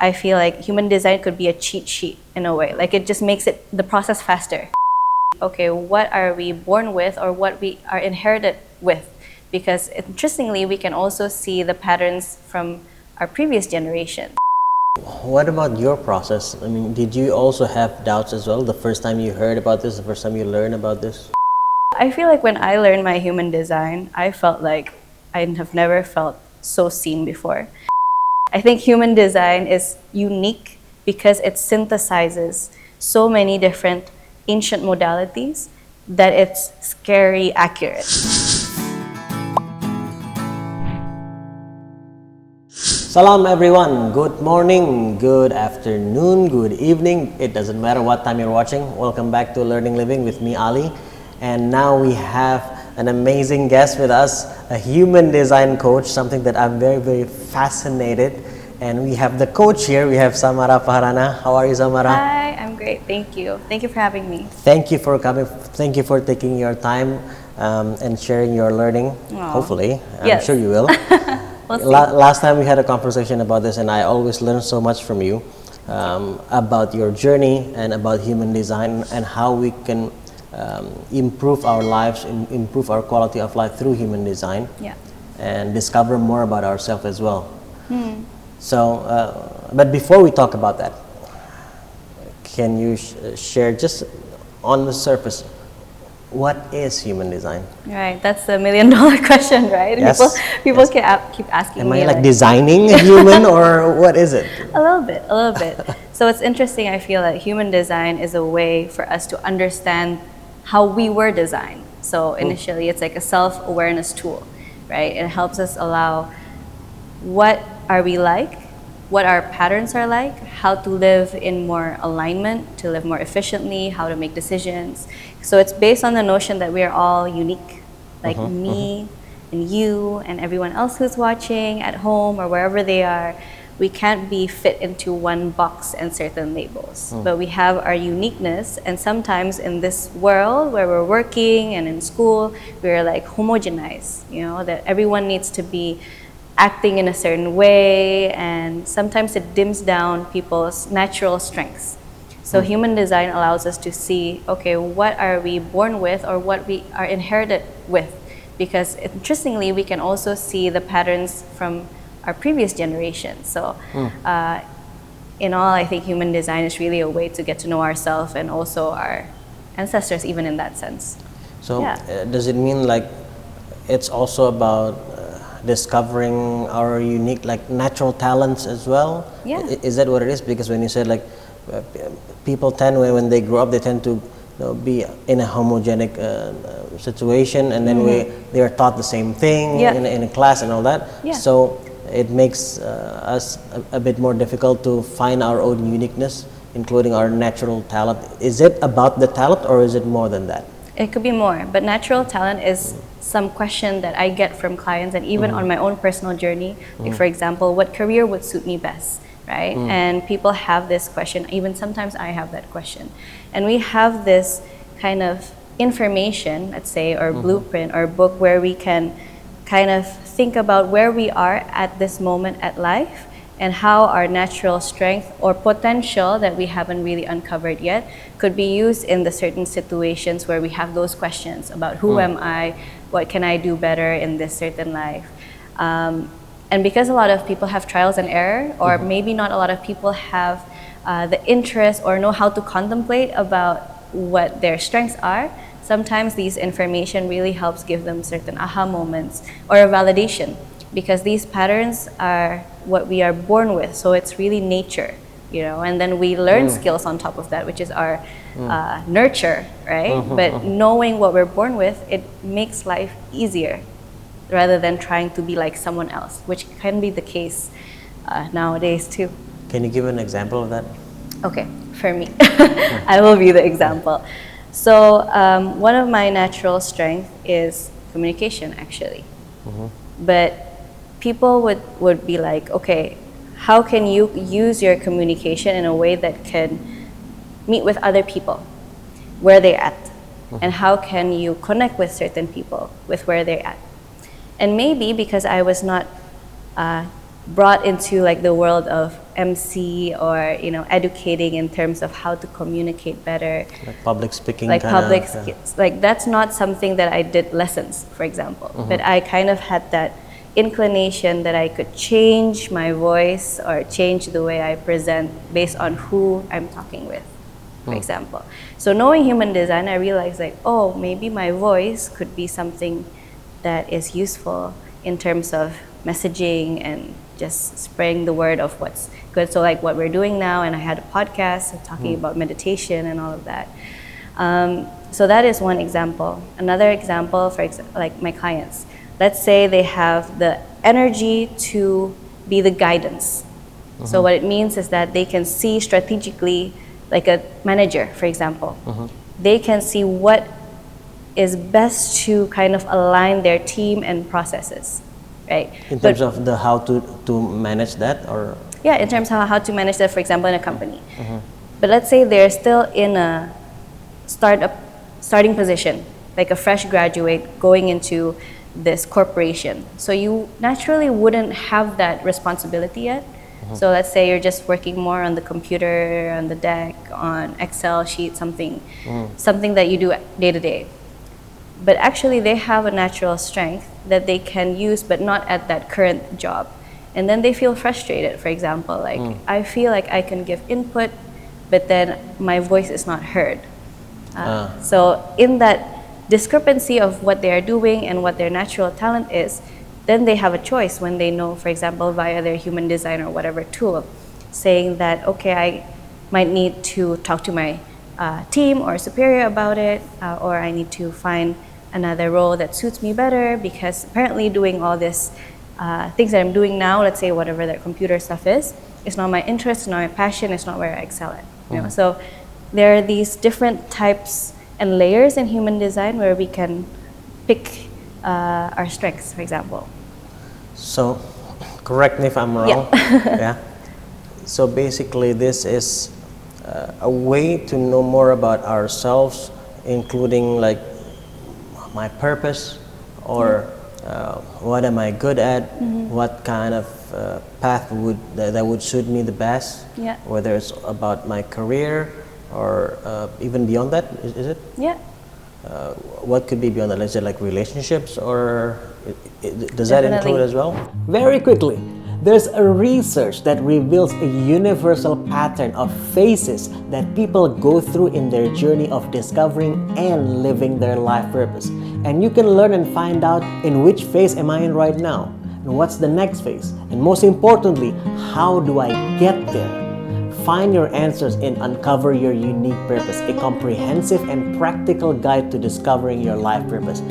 I feel like human design could be a cheat sheet in a way. Like it just makes the process faster. Okay, what are we born with or what we are inherited with? Because interestingly, we can also see the patterns from our previous generation. What about your process? I mean, did you also have doubts as well the first time you heard about this, the first time you learned about this? I feel like when I learned my human design, I felt like I have never felt so seen before. I think human design is unique because it synthesizes so many different ancient modalities that it's scary accurate. Salam everyone, good morning, good afternoon, good evening. It doesn't matter what time you're watching. Welcome back to Learning Living with me, Ali. And now we have an amazing guest with us, a human design coach, something that I'm very fascinated. And we have the coach here, we have Tsamara Fahrana. How are you, Tsamara? Hi, I'm great, thank you. Thank you for having me. Thank you for coming, thank you for taking your time and sharing your learning, hopefully. I'm sure you will. We'll see. Last time we had a conversation about this and I always learned so much from you about your journey and about human design and how we can improve our lives, improve our quality of life through human design, and discover more about ourselves as well. So, but before we talk about that, can you share just on the surface, what is human design? Right, that's the $1 million question, right? Yes. People keep asking Am me. I like designing a human or what is it? A little bit. So it's interesting, I feel that human design is a way for us to understand how we were designed. So initially it's like a self-awareness tool, right? It helps us allow what are we like, what our patterns are like, how to live in more alignment, to live more efficiently, how to make decisions. So it's based on the notion that we are all unique, like me and you and everyone else who's watching at home or wherever they are. We can't be fit into one box and certain labels, but we have our uniqueness. And sometimes in this world where we're working and in school, we're like homogenized, you know, that everyone needs to be acting in a certain way, and sometimes it dims down people's natural strengths. So human design allows us to see, okay, what are we born with or what we are inherited with? Because interestingly, we can also see the patterns from our previous generation. So in all, I think human design is really a way to get to know ourselves and also our ancestors, even in that sense. So does it mean like it's also about discovering our unique like natural talents as well? Is that what it is? Because when you said like people tend, when they grow up, they tend to be in a homogenic situation, and then they are taught the same thing in a class and all that. So it makes us a bit more difficult to find our own uniqueness, including our natural talent. Is it about the talent or is it more than that? It could be more, but natural talent is some question that I get from clients, and even on my own personal journey. Like for example, what career would suit me best, right? And people have this question, even sometimes I have that question. And we have this kind of information, let's say, or blueprint or book where we can kind of think about where we are at this moment at life and how our natural strength or potential that we haven't really uncovered yet could be used in the certain situations where we have those questions about who am I, what can I do better in this certain life. And because a lot of people have trials and error, or maybe not a lot of people have the interest or know how to contemplate about what their strengths are, sometimes these information really helps give them certain aha moments or a validation, because these patterns are what we are born with. So it's really nature, you know, and then we learn skills on top of that, which is our nurture, right? But knowing what we're born with, it makes life easier rather than trying to be like someone else, which can be the case nowadays too. Can you give an example of that? Okay, for me, I will be the example. So one of my natural strengths is communication, actually. But people would be like, okay, how can you use your communication in a way that can meet with other people where they're at? And how can you connect with certain people with where they're at? And maybe because I was not brought into like the world of MC or educating in terms of how to communicate better, like public speaking, like kinda, like that's not something that I did lessons, for example. But I kind of had that inclination that I could change my voice or change the way I present based on who I'm talking with, for example. So knowing human design, I realized like, oh, maybe my voice could be something that is useful in terms of messaging and just spreading the word of what's good. So like what we're doing now, and I had a podcast talking about meditation and all of that. So that is one example. Another example, like my clients, let's say they have the energy to be the guidance. So what it means is that they can see strategically, like a manager, for example. They can see what is best to kind of align their team and processes, right? In terms of the how to manage that, or yeah, in terms of how to manage that, for example, in a company. But let's say they're still in a starting position, like a fresh graduate going into this corporation. So you naturally wouldn't have that responsibility yet. So let's say you're just working more on the computer, on the deck, on Excel sheet, something that you do day to day. But actually they have a natural strength that they can use, but not at that current job. And then they feel frustrated, for example, like I feel like I can give input, but then my voice is not heard. So in that discrepancy of what they are doing and what their natural talent is, then they have a choice when they know, for example, via their human design or whatever tool, saying that, okay, I might need to talk to my team or superior about it, or I need to find another role that suits me better, because apparently doing all this things that I'm doing now, let's say whatever that computer stuff is, it's not my interest, it's not my passion, it's not where I excel at. You know? So there are these different types and layers in human design where we can pick our strengths, for example. So, correct me if I'm wrong. Yeah. So basically, this is a way to know more about ourselves, including like my purpose, or what am I good at, what kind of path that would suit me the best, whether it's about my career or even beyond that, is it? Yeah. What could be beyond that? Let's say like relationships, or does that include as well? Very quickly, there's a research that reveals a universal pattern of phases that people go through in their journey of discovering and living their life purpose. And you can learn and find out in which phase am I in right now, and what's the next phase, and most importantly, how do I get there? Find your answers in Uncover Your Unique Purpose, a comprehensive and practical guide to discovering your life purpose.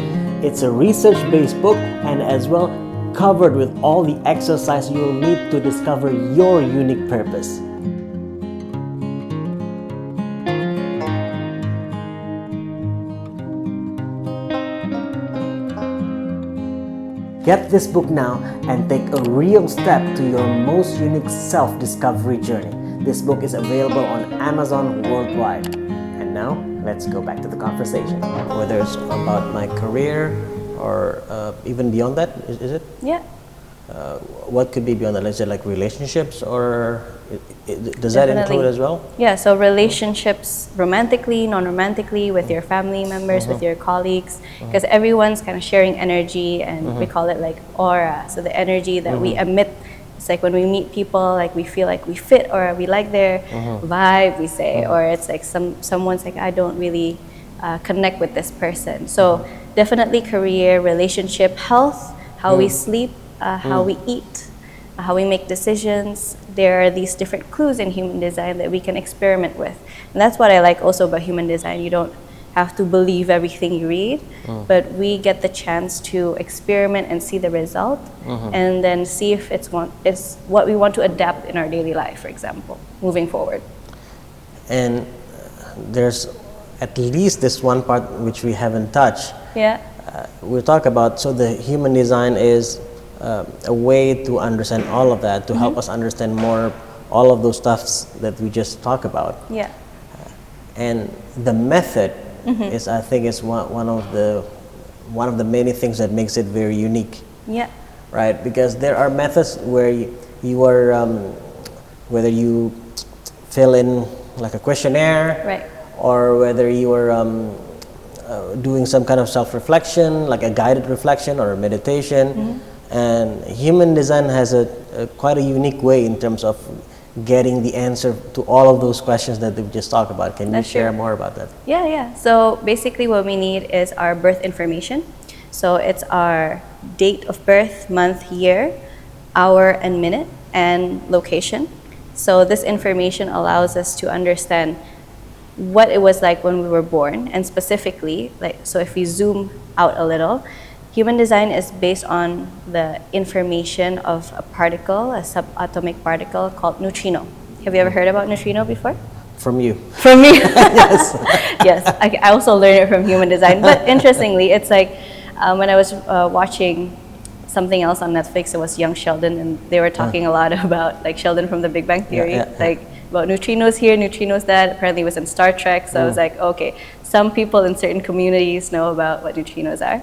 It's a research-based book, and as well covered with all the exercise you'll need to discover your unique purpose. Get this book now and take a real step to your most unique self-discovery journey. This book is available on Amazon worldwide. And now, let's go back to the conversation. Whether it's about my career or even beyond that, is it? Yeah. What could be beyond that? Let's say like relationships, or does that include as well? Yeah, so relationships, romantically, non-romantically, with your family members, with your colleagues, because everyone's kind of sharing energy, and we call it like aura. So the energy that we emit, it's like when we meet people, like we feel like we fit, or we like their vibe, we say, or it's like someone's like, I don't really connect with this person. So definitely career, relationship, health, how we sleep, how we eat, how we make decisions. There are these different clues in human design that we can experiment with. And that's what I like also about human design. You don't have to believe everything you read, but we get the chance to experiment and see the result, and then see if it's what we want to adapt in our daily life, for example, moving forward. And there's at least this one part which we haven't touched. Yeah. We'll talk about, so the human design is a way to understand all of that, to help us understand more all of those stuffs that we just talked about. Yeah. And the method is, I think, is one of the many things that makes it very unique. Yeah. Right, because there are methods where you are whether you fill in like a questionnaire, Right. or whether you are doing some kind of self-reflection, like a guided reflection or a meditation. And human design has a quite a unique way in terms of getting the answer to all of those questions that we've just talked about. Can you share more about that? Yeah. So basically what we need is our birth information. So it's our date of birth, month, year, hour and minute, and location. So this information allows us to understand what it was like when we were born, and specifically, like, so if we zoom out a little, human design is based on the information of a particle, a subatomic particle called neutrino. Have you ever heard about neutrino before? From you. From me? Yes. Yes, I also learned it from human design. But interestingly, it's like when I was watching something else on Netflix, it was Young Sheldon, and they were talking a lot about like Sheldon from The Big Bang Theory, like about neutrinos here, neutrinos that. Apparently it was in Star Trek, so I was like, okay, some people in certain communities know about what neutrinos are.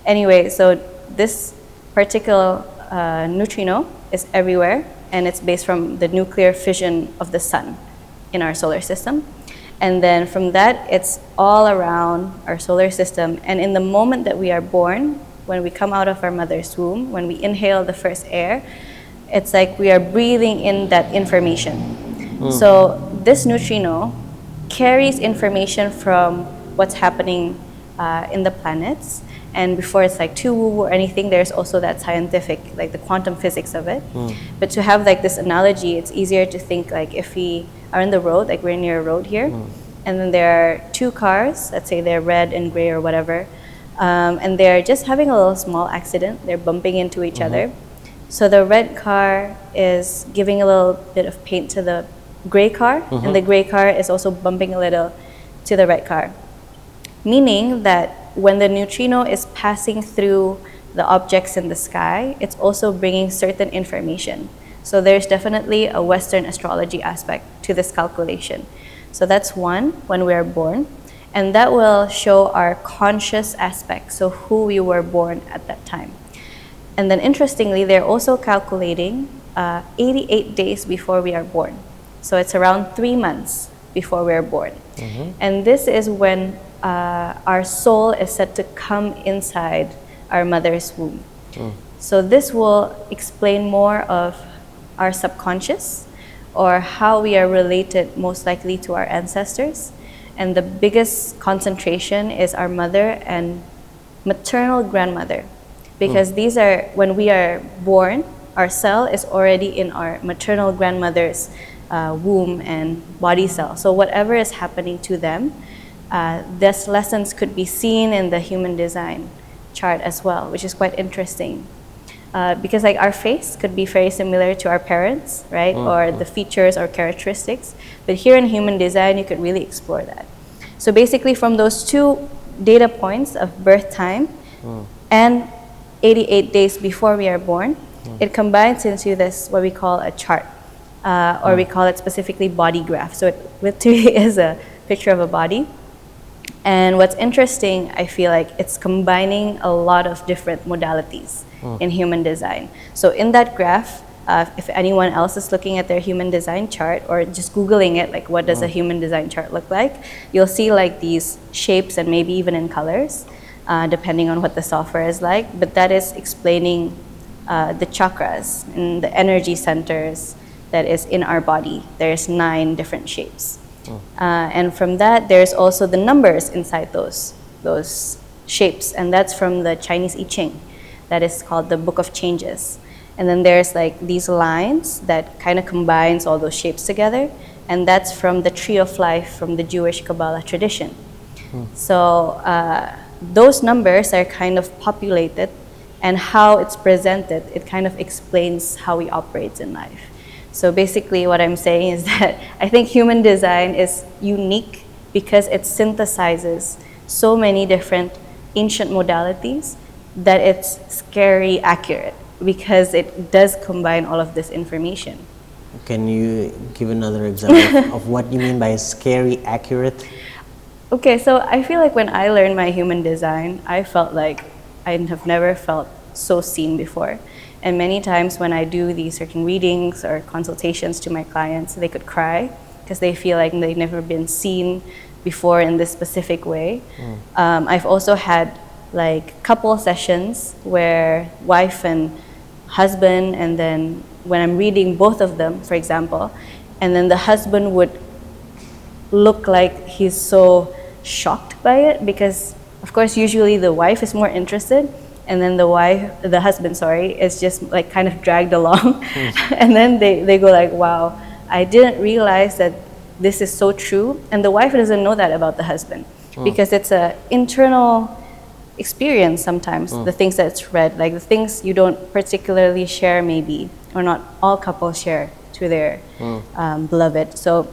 Anyway, so this particular neutrino is everywhere, and it's based from the nuclear fission of the sun in our solar system. And then from that, it's all around our solar system. And in the moment that we are born, when we come out of our mother's womb, when we inhale the first air, it's like we are breathing in that information. So this neutrino carries information from what's happening in the planets. And before it's like too woo or anything, there's also that scientific, like the quantum physics of it. But to have like this analogy, it's easier to think like if we are in the road, like we're near a road here, and then there are two cars, let's say they're red and gray or whatever, and they're just having a little small accident, they're bumping into each other. So the red car is giving a little bit of paint to the gray car, and the gray car is also bumping a little to the red car. Meaning that when the neutrino is passing through the objects in the sky, it's also bringing certain information. So there's definitely a Western astrology aspect to this calculation. So that's one, when we are born. And that will show our conscious aspect, so who we were born at that time. And then interestingly, they're also calculating 88 days before we are born. So it's around 3 months before we are born. And this is when our soul is set to come inside our mother's womb. So this will explain more of our subconscious, or how we are related most likely to our ancestors. And the biggest concentration is our mother and maternal grandmother, because these are, when we are born, our cell is already in our maternal grandmother's womb and body cell. So whatever is happening to them, these lessons could be seen in the human design chart as well, which is quite interesting. Because like our face could be very similar to our parents, right? Or the features or characteristics. But here in human design, you could really explore that. So basically from those two data points of birth time and 88 days before we are born, it combines into this, what we call a chart, or we call it specifically body graph. So it literally is a picture of a body. And what's interesting, I feel like it's combining a lot of different modalities in human design. So in that graph, if anyone else is looking at their human design chart or just Googling it, like what does a human design chart look like, you'll see like these shapes and maybe even in colors, depending on what the software is like. But that is explaining the chakras and the energy centers that is in our body. There's 9 different shapes. And from that, there's also the numbers inside those shapes, and that's from the Chinese I Ching. That is called the Book of Changes. And then there's like these lines that kind of combines all those shapes together, and that's from the Tree of Life from the Jewish Kabbalah tradition. So those numbers are kind of populated, and how it's presented, it kind of explains how we operate in life. So basically what I'm saying is that I think human design is unique because it synthesizes so many different ancient modalities that it's scary accurate, because it does combine all of this information. Can you give another example of what you mean by scary accurate? Okay, so I feel like when I learned my human design, I felt like I have never felt so seen before. And many times when I do these certain readings or consultations to my clients, they could cry because they feel like they've never been seen before in this specific way. I've also had like couple sessions where wife and husband, and then when I'm reading both of them, for example, and then the husband would look like he's so shocked by it because, of course, usually the wife is more interested, and then the husband, is just like kind of dragged along. And then they go like, wow, I didn't realize that this is so true. And the wife doesn't know that about the husband because it's an internal experience sometimes, the things that's read, like the things you don't particularly share maybe, or not all couples share to their beloved. So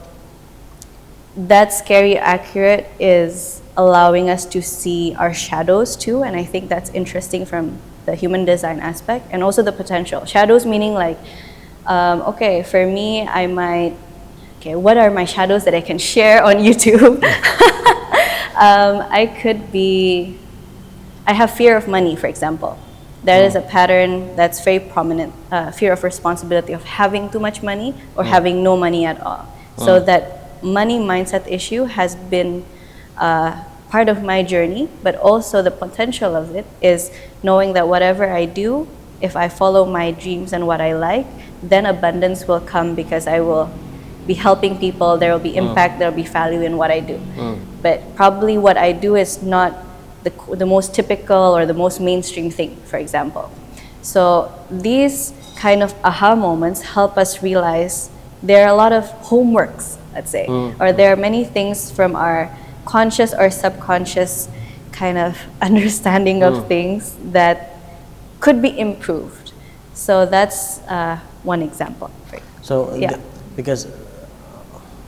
that scary accurate is allowing us to see our shadows too, and I think that's interesting from the human design aspect, and also the potential. Shadows meaning like, okay, for me, I might, okay, what are my shadows that I can share on YouTube? I have fear of money, for example. That is a pattern that's very prominent, fear of responsibility, of having too much money or having no money at all. So that money mindset issue has been part of my journey, but also the potential of it is knowing that whatever I do, if I follow my dreams and what I like, then abundance will come because I will be helping people, there will be impact, there will be value in what I do. But probably what I do is not the most typical or the most mainstream thing, for example. So these kind of aha moments help us realize there are a lot of homeworks, let's say, or there are many things from our conscious or subconscious kind of understanding of things that could be improved. So that's one example. So, because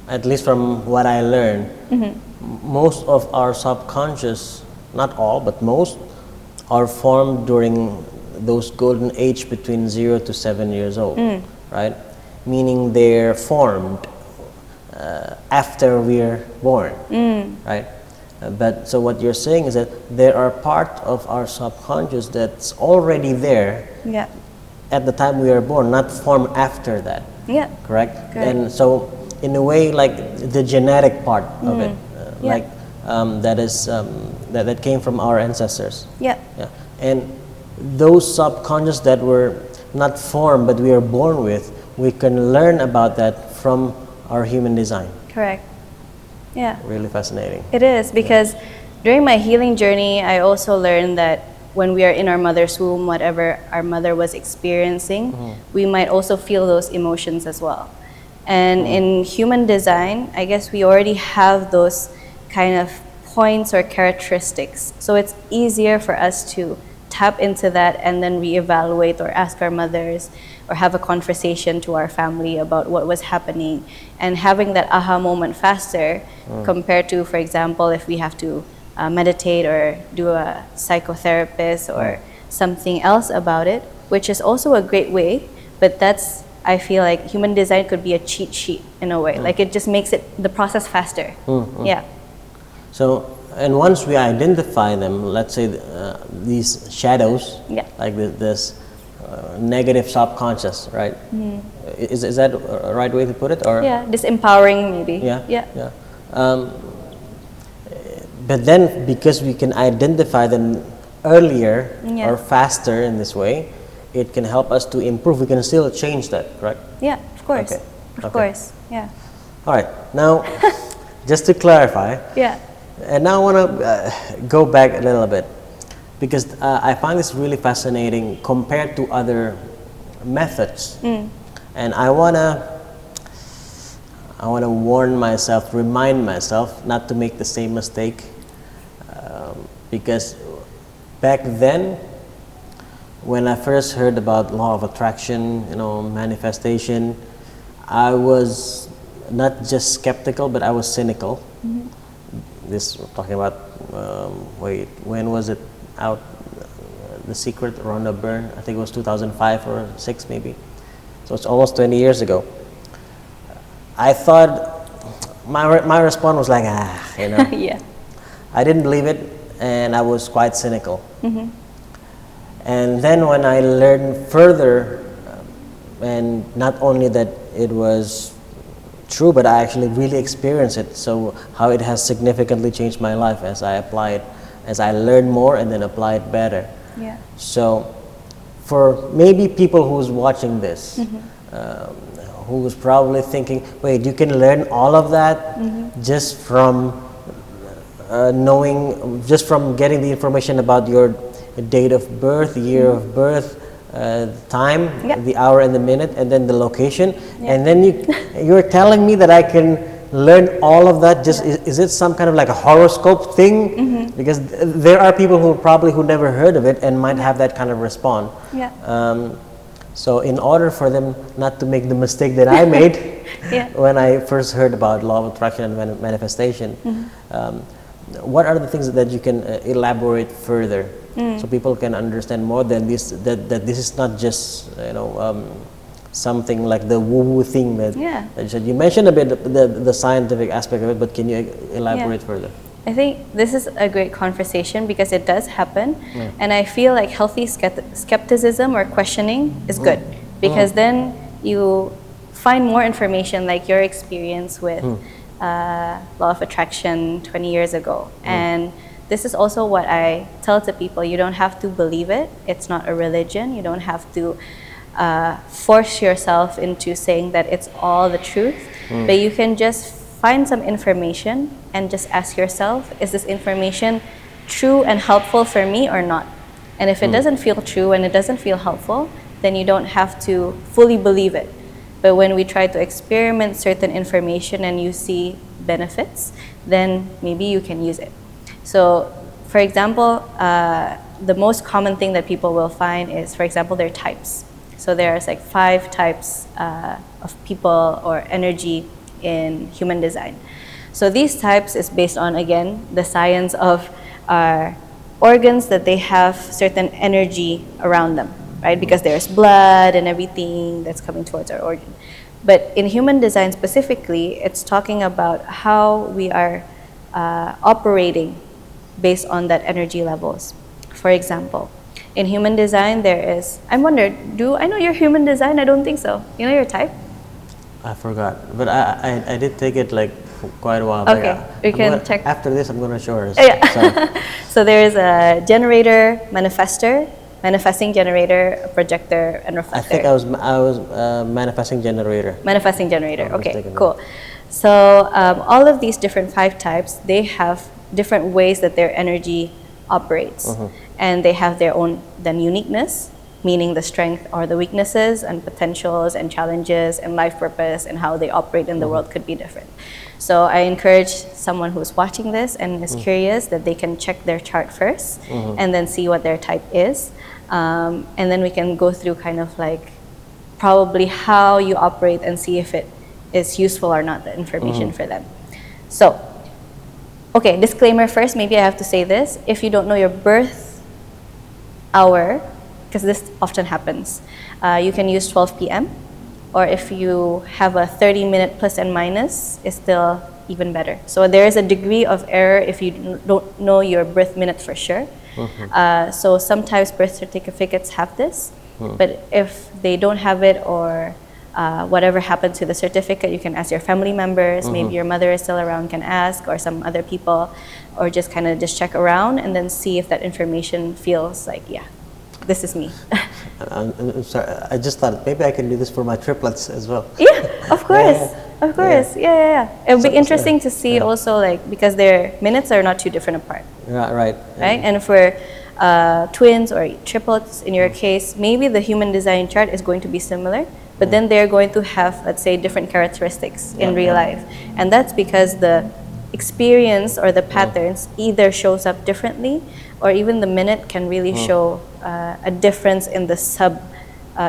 at least from what I learned, most of our subconscious, not all, but most, are formed during those golden age between 0 to 7 years old, right? Meaning they're formed after we're born, right? But so what you're saying is that there are part of our subconscious that's already there at the time we are born, not formed after that. Correct? And so in a way, like the genetic part of it, like that came from our ancestors. And those subconscious that were not formed but we are born with, we can learn about that from our human design. Correct. Yeah. Really fascinating. It is, because during my healing journey, I also learned that when we are in our mother's womb, whatever our mother was experiencing, we might also feel those emotions as well. And in human design, I guess we already have those kind of points or characteristics. So it's easier for us to tap into that and then reevaluate or ask our mothers or have a conversation to our family about what was happening, and having that aha moment faster compared to, for example, if we have to meditate or do a psychotherapist or something else about it, which is also a great way, but that's, I feel like human design could be a cheat sheet in a way. Like it just makes it the process faster. Yeah. So, and once we identify them, let's say these shadows, like this negative subconscious, right? Is that a right way to put it? Or disempowering maybe. But then, because we can identify them earlier or faster in this way, it can help us to improve. We can still change that, right? Yeah, of course. Of course, All right, now, just to clarify, and now I want to go back a little bit, because I find this really fascinating compared to other methods. And I want to warn myself, remind myself not to make the same mistake, because back then, when I first heard about law of attraction, manifestation, I was not just skeptical, but I was cynical. This talking about, when was it out? The Secret, Rhonda Byrne, I think it was 2005 or 6 maybe. So it's almost 20 years ago. I thought, my response was like, I didn't believe it, and I was quite cynical. And then when I learned further, and not only that it was true, but I actually really experienced it. So how it has significantly changed my life as I apply it, as I learn more and then apply it better. Yeah. So for maybe people who's watching this, who's probably thinking, wait, you can learn all of that just from knowing, just from getting the information about your date of birth, year of birth, time, the hour and the minute, and then the location, and then you're telling me that I can learn all of that. Just is it some kind of like a horoscope thing? Because there are people who never heard of it and might have that kind of response. So in order for them not to make the mistake that I made when I first heard about law of attraction and manifestation, what are the things that you can elaborate further? So people can understand more than this, that this is not just something like the woo-woo thing that you said. You mentioned a bit the scientific aspect of it, but can you elaborate further? I think this is a great conversation because it does happen, and I feel like healthy skepticism or questioning is good, because then you find more information, like your experience with law of attraction 20 years ago. And this is also what I tell to people: you don't have to believe it. It's not a religion. You don't have to force yourself into saying that it's all the truth, but you can just find some information and just ask yourself, is this information true and helpful for me or not? And if it doesn't feel true and it doesn't feel helpful, then you don't have to fully believe it. But when we try to experiment certain information and you see benefits, then maybe you can use it. So, for example, the most common thing that people will find is, for example, their types. So there's like 5 types of people or energy in human design. So these types is based on, again, the science of our organs, that they have certain energy around them, right? Because there's blood and everything that's coming towards our organ. But in human design specifically, it's talking about how we are operating based on that energy levels. For example, in human design, there is, I wonder, do I know your human design? I don't think so. You know your type? I forgot, but I did take it like quite a while back. Okay, we can check. After this, I'm going to show her. So there is a generator, manifesting generator, a projector, and reflector. I think I was manifesting generator. Manifesting generator. Okay, cool. So all of these different 5 types, they have different ways that their energy operates, and they have their own then uniqueness, meaning the strength or the weaknesses and potentials and challenges and life purpose and how they operate in the world could be different. So I encourage someone who's watching this and is curious that they can check their chart first and then see what their type is. And then we can go through kind of like probably how you operate and see if it is useful or not, the information for them. So, okay, disclaimer first, maybe I have to say this. If you don't know your birth hour, because this often happens, you can use 12 p.m. or if you have a 30-minute plus and minus, is still even better. So there is a degree of error if you don't know your birth minute for sure. So sometimes birth certificates have this, but if they don't have it or whatever happened to the certificate, you can ask your family members, maybe your mother is still around, can ask, or some other people, or just kind of just check around and then see if that information feels like, yeah, this is me. I'm sorry, I just thought maybe I can do this for my triplets as well. Yeah, of course, of course. Yeah. It would be interesting to see also, like, because their minutes are not too different apart. Right. And for twins or triplets, in your case, maybe the human design chart is going to be similar, but then they're going to have, let's say, different characteristics in real life. And that's because the experience or the patterns either shows up differently, or even the minute can really show a difference in the sub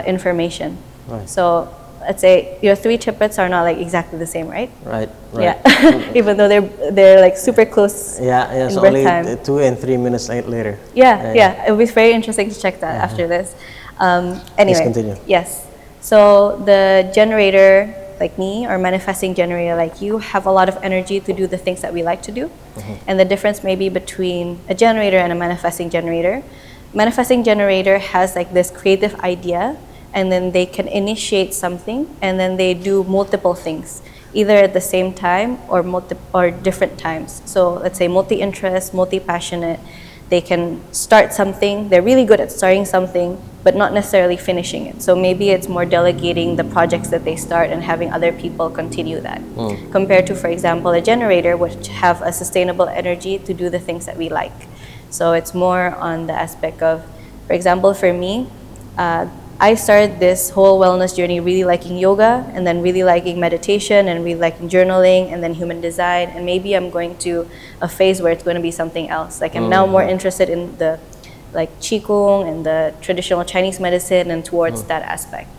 information. So let's say your 3 triplets are not like exactly the same, right? Right. Yeah. Even though they're like super close. Yeah. In so birth only time. 2 and 3 minutes later. Yeah. It would be very interesting to check that after this. Anyway. Please continue. Yes. So the generator, like me, or manifesting generator like you, have a lot of energy to do the things that we like to do. And the difference maybe between a generator and a manifesting generator, manifesting generator has like this creative idea, and then they can initiate something, and then they do multiple things, either at the same time or different times. So let's say multi-interest, multi-passionate. They can start something, they're really good at starting something, but not necessarily finishing it. So maybe it's more delegating the projects that they start and having other people continue that. Compared to, for example, a generator, which have a sustainable energy to do the things that we like. So it's more on the aspect of, for example, for me, I started this whole wellness journey really liking yoga, and then really liking meditation, and really liking journaling, and then human design. And maybe I'm going to a phase where it's going to be something else. Like I'm now more interested in the like Qigong and the traditional Chinese medicine and towards that aspect.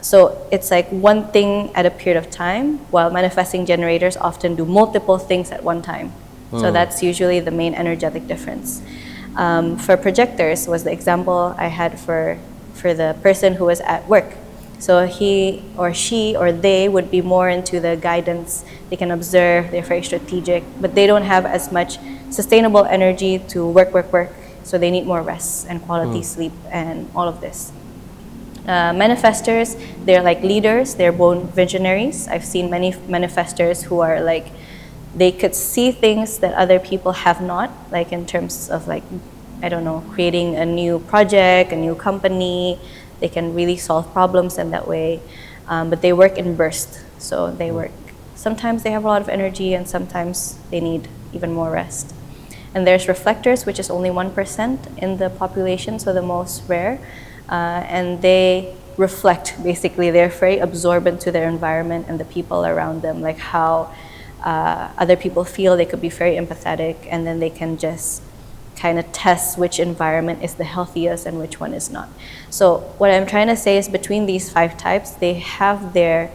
So it's like one thing at a period of time, while manifesting generators often do multiple things at one time. So that's usually the main energetic difference. For projectors was the example I had for the person who was at work. So he or she or they would be more into the guidance. They can observe, they're very strategic, but they don't have as much sustainable energy to work. So they need more rest and quality sleep and all of this. Manifestors, they're like leaders, they're born visionaries. I've seen many manifestors who are like, they could see things that other people have not, like in terms of like, I don't know, creating a new project, a new company. They can really solve problems in that way, but they work in bursts. So they work, sometimes they have a lot of energy and sometimes they need even more rest. And there's reflectors, which is only 1% in the population, so the most rare. And they reflect, basically, they're very absorbent to their environment and the people around them, like how other people feel. They could be very empathetic, and then they can just kind of test which environment is the healthiest and which one is not. So what I'm trying to say is between these 5 types, they have their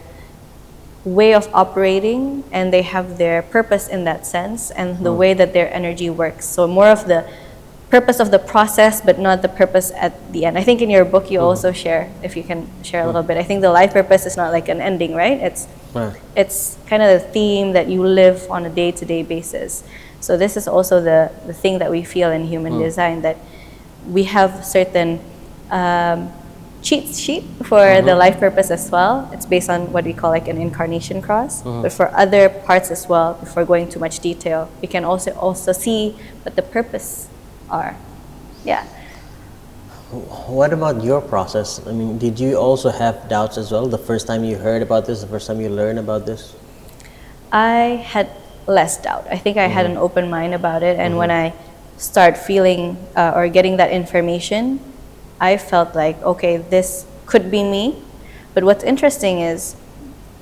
way of operating and they have their purpose in that sense and the way that their energy works. So more of the purpose of the process, but not the purpose at the end. I think in your book you also share, if you can share a little bit, I think the life purpose is not like an ending, right? It's kind of the theme that you live on a day-to-day basis. So this is also the thing that we feel in human design, that we have certain cheat sheet for the life purpose as well. It's based on what we call like an incarnation cross. But for other parts as well, before going too much detail, we can also see what the purpose are. Yeah. What about your process? I mean, did you also have doubts as well the first time you heard about this, the first time you learned about this? I had less doubt. I think I had an open mind about it, and when I start feeling or getting that information, I felt like, okay, this could be me. But what's interesting is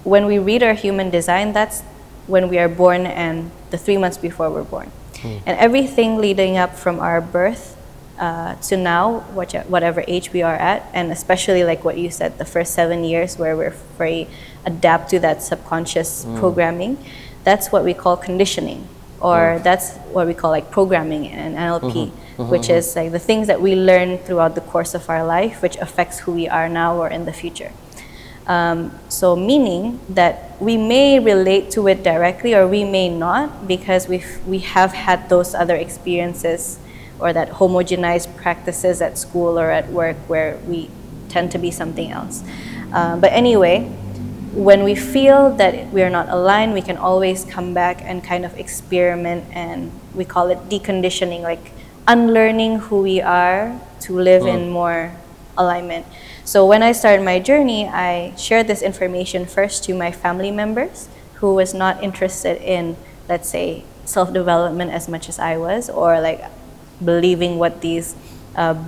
when we read our human design, that's when we are born and the 3 months before we're born. And everything leading up from our birth to now, whatever age we are at, and especially like what you said, the first 7 years where we're very adapt to that subconscious programming, that's what we call conditioning, or that's what we call like programming in NLP, which is like the things that we learn throughout the course of our life, which affects who we are now or in the future. So meaning that we may relate to it directly or we may not, because we have had those other experiences or that homogenized practices at school or at work where we tend to be something else. But anyway, when we feel that we are not aligned, we can always come back and kind of experiment, and we call it deconditioning, like unlearning who we are to live in more alignment. So when I started my journey, I shared this information first to my family members who was not interested in, let's say, self-development as much as I was, or like believing what these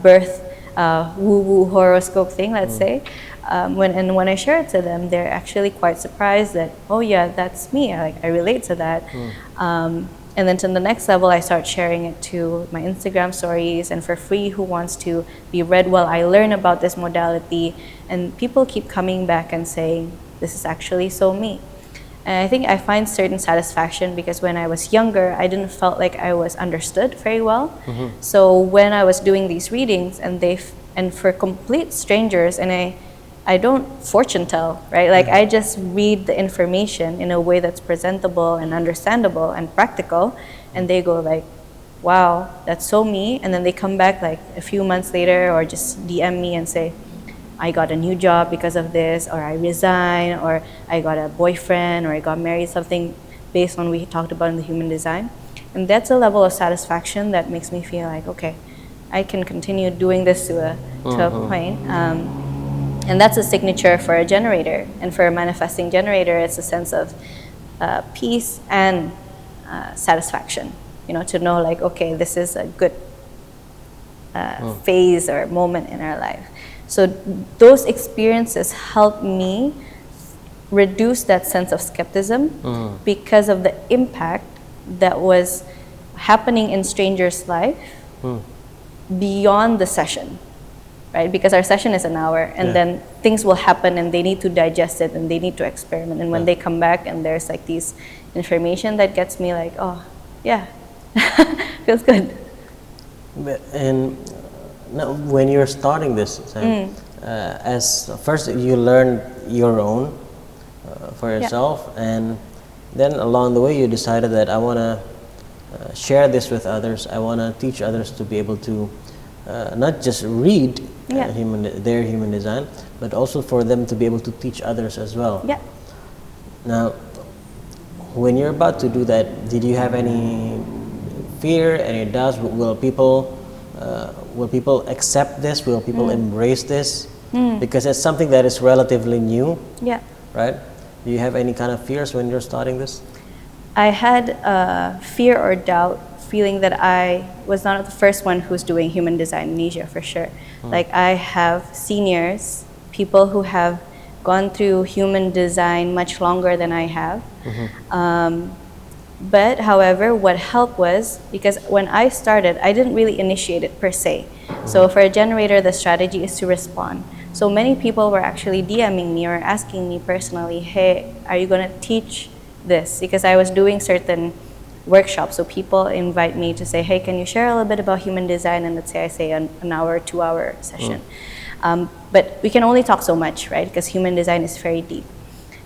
birth woo-woo horoscope thing, let's say. When I share it to them, they're actually quite surprised that, oh yeah, that's me, I relate to that. And then to the next level, I start sharing it to my Instagram stories and for free, who wants to be read while I learn about this modality. And people keep coming back and saying, this is actually so me. And I think I find certain satisfaction because when I was younger, I didn't felt like I was understood very well. So when I was doing these readings and for complete strangers, and I don't fortune tell, right? Like I just read the information in a way that's presentable and understandable and practical, and they go like, wow, that's so me. And then they come back like a few months later or just DM me and say, I got a new job because of this, or I resigned, or I got a boyfriend, or I got married, something based on what we talked about in the human design. And that's a level of satisfaction that makes me feel like, okay, I can continue doing this to a point. And that's a signature for a generator. And for a manifesting generator, it's a sense of peace and satisfaction. To know like, okay, this is a good phase or moment in our life. So those experiences help me reduce that sense of skepticism because of the impact that was happening in strangers' life beyond the session, right? Because our session is an hour, and then things will happen and they need to digest it and they need to experiment. And when they come back and there's like these information that gets me like, oh, yeah, feels good. And now, when you're starting this, as first you learn your own for yourself, and then along the way you decided that I want to share this with others. I want to teach others to be able to not just read their human design, but also for them to be able to teach others as well. Yeah. Now, when you're about to do that, did you have any fear, any doubts? Will people accept this? Will people embrace this? Because it's something that is relatively new. Yeah. Right? Do you have any kind of fears when you're starting this? I had fear or doubt, feeling that I was not the first one who's doing human design in Asia, for sure. Like, I have seniors, people who have gone through human design much longer than I have. But however, what helped was, because when I started, I didn't really initiate it per se. So for a generator, the strategy is to respond. So many people were actually DMing me or asking me personally, hey, are you going to teach this? Because I was doing certain workshops. So people invite me to say, hey, can you share a little bit about human design? And let's say I say an hour, 2 hour session. But we can only talk so much, right? Because human design is very deep.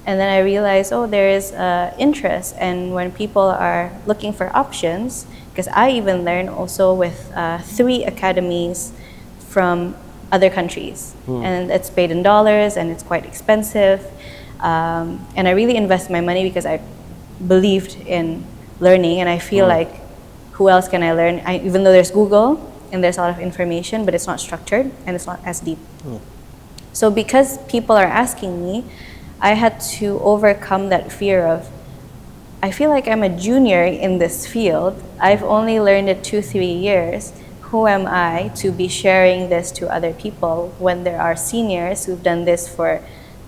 And then I realized, oh, there is interest. And when people are looking for options, because I even learned also with 3 academies from other countries. And it's paid in dollars and it's quite expensive. And I really invest my money because I believed in learning, and I feel like, who else can I learn? Even though there's Google and there's a lot of information, but it's not structured and it's not as deep. So because people are asking me, I had to overcome that fear of, I feel like I'm a junior in this field. I've only learned it 2-3 years. Who am I to be sharing this to other people when there are seniors who've done this for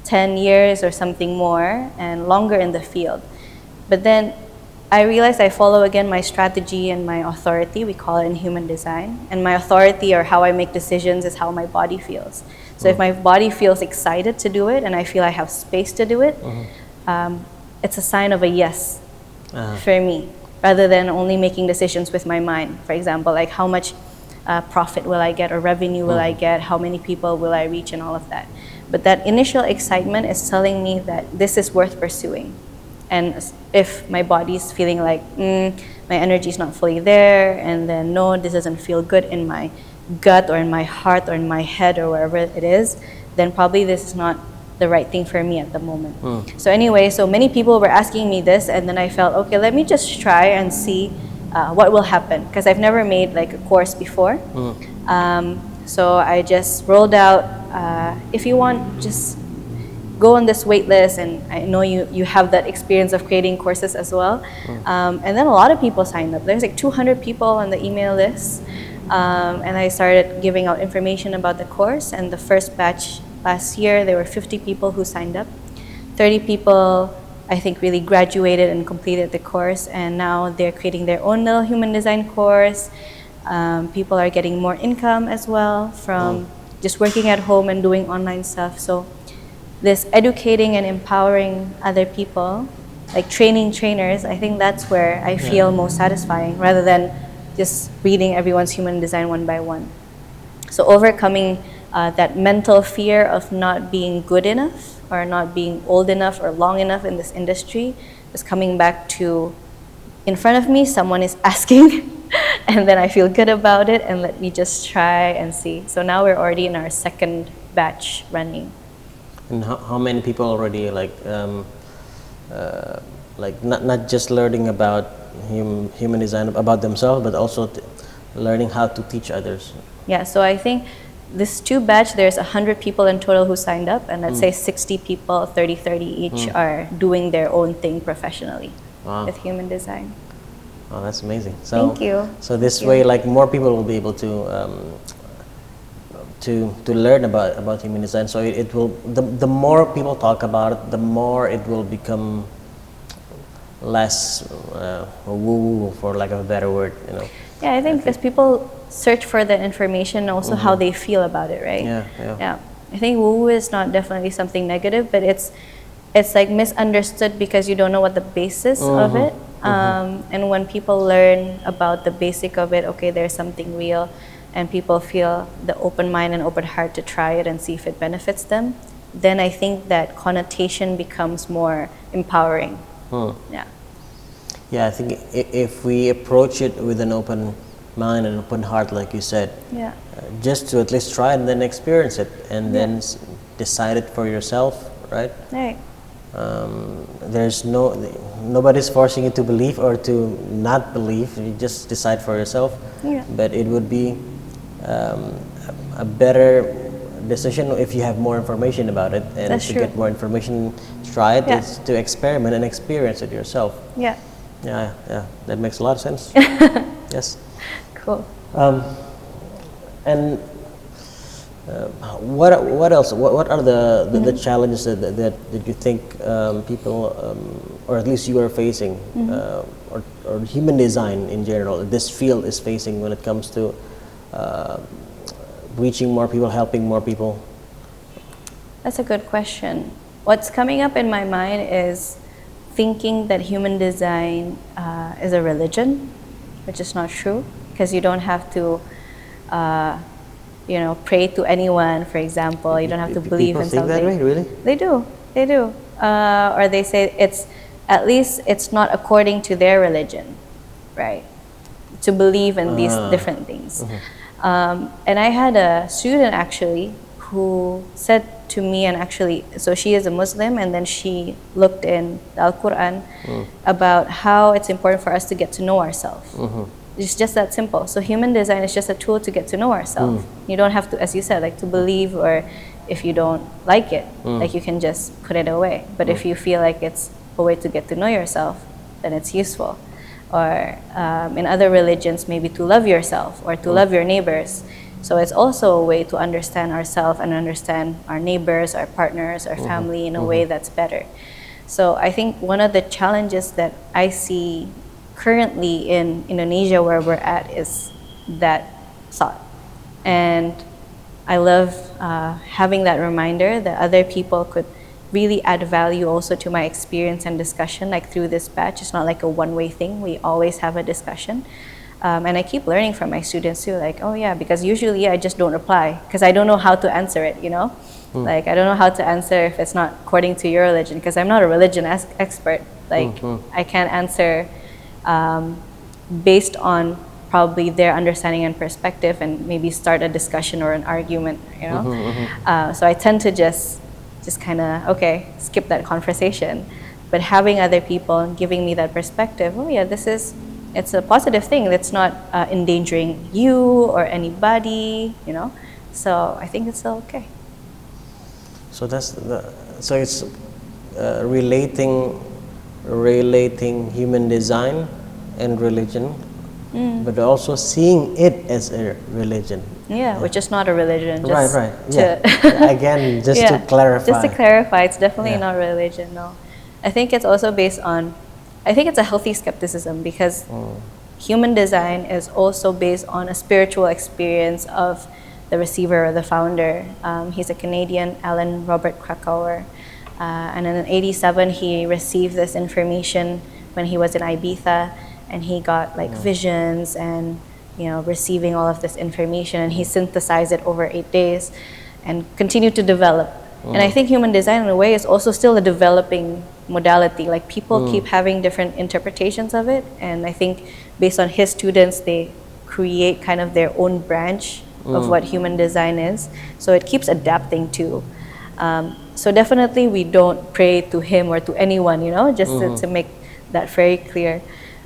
10 years or something more and longer in the field? But then I realized I follow again my strategy and my authority, we call it in human design. And my authority, or how I make decisions, is how my body feels. So if my body feels excited to do it and I feel I have space to do it, it's a sign of a yes for me, rather than only making decisions with my mind. For example, like how much profit will I get or revenue will I get, how many people will I reach, and all of that. But that initial excitement is telling me that this is worth pursuing. And if my body's feeling like, my energy is not fully there, and then no, this doesn't feel good in my gut or in my heart or in my head or wherever it is, then probably this is not the right thing for me at the moment. So anyway, so many people were asking me this, and then I felt, okay, let me just try and see what will happen, because I've never made like a course before. So I just rolled out, if you want, just go on this wait list, and I know you have that experience of creating courses as well. And then a lot of people signed up. There's like 200 people on the email list. And I started giving out information about the course, and the first batch last year, there were 50 people who signed up. 30 people, I think, really graduated and completed the course, and now they're creating their own little human design course. People are getting more income as well from just working at home and doing online stuff. So this educating and empowering other people, like training trainers, I think that's where I feel most satisfying, rather than just reading everyone's human design one by one. So overcoming that mental fear of not being good enough or not being old enough or long enough in this industry is coming back to, in front of me, someone is asking and then I feel good about it, and let me just try and see. So now we're already in our second batch running. And how many people already like not just learning about human design about themselves, but also learning how to teach others? Yeah, so I think this 2 batch, there's 100 people in total who signed up, and let's say 60 people, 30 each, are doing their own thing professionally with human design. Oh, that's amazing. So, Thank you. So this way, like, more people will be able to learn about human design. So it will, the more people talk about it, the more it will become less woo-woo, for lack of a better word, you know. Yeah, I think because people search for the information, also how they feel about it, right? Yeah. I think woo is not definitely something negative, but it's like misunderstood because you don't know what the basis of it. And when people learn about the basic of it, okay, there's something real, and people feel the open mind and open heart to try it and see if it benefits them, then I think that connotation becomes more empowering. Yeah, I think if we approach it with an open mind and open heart, like you said, just to at least try and then experience it, and then decide it for yourself, right? Right. There's nobody's forcing you to believe or to not believe. You just decide for yourself. But it would be a better decision if you have more information about it, and That's to true. get more information, try it. It's to experiment and experience it yourself. Yeah. That makes a lot of sense. Yes. Cool. And what else? What are the challenges that you think people, or at least you are facing, or human design in general, this field is facing when it comes to reaching more people, helping more people? That's a good question. What's coming up in my mind is thinking that human design is a religion, which is not true, because you don't have to pray to anyone, for example. You don't have to believe in something. People think that way, really? They do. Or they say at least it's not according to their religion, right? To believe in these different things. And I had a student actually who said to me, and actually, so she is a Muslim, and then she looked in the Al-Quran about how it's important for us to get to know ourselves. It's just that simple. So human design is just a tool to get to know ourselves. You don't have to, as you said, like to believe, or if you don't like it, like you can just put it away. But if you feel like it's a way to get to know yourself, then it's useful. Or in other religions, maybe to love yourself or to love your neighbors. So it's also a way to understand ourselves and understand our neighbors, our partners, our family in a way that's better. So I think one of the challenges that I see currently in Indonesia, where we're at, is that thought. And I love having that reminder that other people could really add value also to my experience and discussion, like through this batch. It's not like a one-way thing. We always have a discussion. And I keep learning from my students too, like, oh yeah, because usually I just don't reply because I don't know how to answer it, you know? Like, I don't know how to answer if it's not according to your religion, because I'm not a religion expert. Like, I can't answer based on probably their understanding and perspective and maybe start a discussion or an argument, you know? So I tend to just kind of, okay, skip that conversation. But having other people giving me that perspective, oh yeah, it's a positive thing that's not endangering you or anybody, you know? So I think it's still okay. So it's relating human design and religion, but also seeing it as a religion. Yeah, which is not a religion. Just right. Again, just to clarify. Just to clarify, it's definitely not religion, no. I think it's also based on, I think it's a healthy skepticism, because human design is also based on a spiritual experience of the receiver or the founder. He's a Canadian, Alan Robert Krakauer. And in 1987, he received this information when he was in Ibiza, and he got like visions and, you know, receiving all of this information, and he synthesized it over 8 days and continued to develop. And I think human design in a way is also still a developing modality. Like, people keep having different interpretations of it, and I think based on his students, they create kind of their own branch of what human design is. So it keeps adapting too. So definitely we don't pray to him or to anyone, just to make that very clear.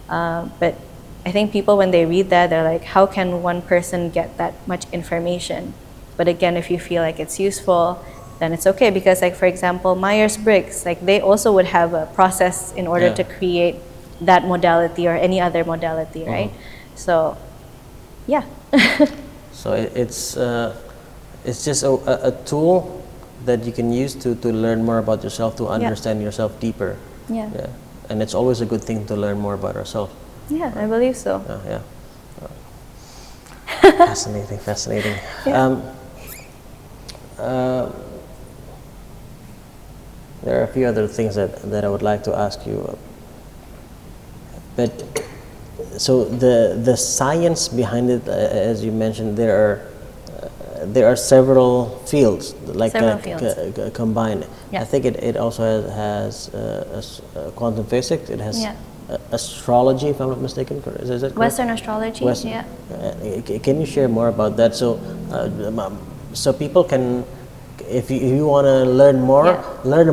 But I think people, when they read that, they're like, how can one person get that much information? But again, if you feel like it's useful, then it's okay. Because like, for example, Myers-Briggs, like they also would have a process in order to create that modality or any other modality, right? So, yeah. So it's just a tool that you can use to learn more about yourself, to understand yourself deeper. Yeah. And it's always a good thing to learn more about ourselves. Yeah, I believe so. Fascinating. Yeah. There are a few other things that I would like to ask you. But so the science behind it, as you mentioned, there are several fields, like combined. Yeah. I think it also has quantum physics. It has astrology, if I'm not mistaken. Is that correct? Western astrology. Yeah. Can you share more about that? So people can, if you want to learn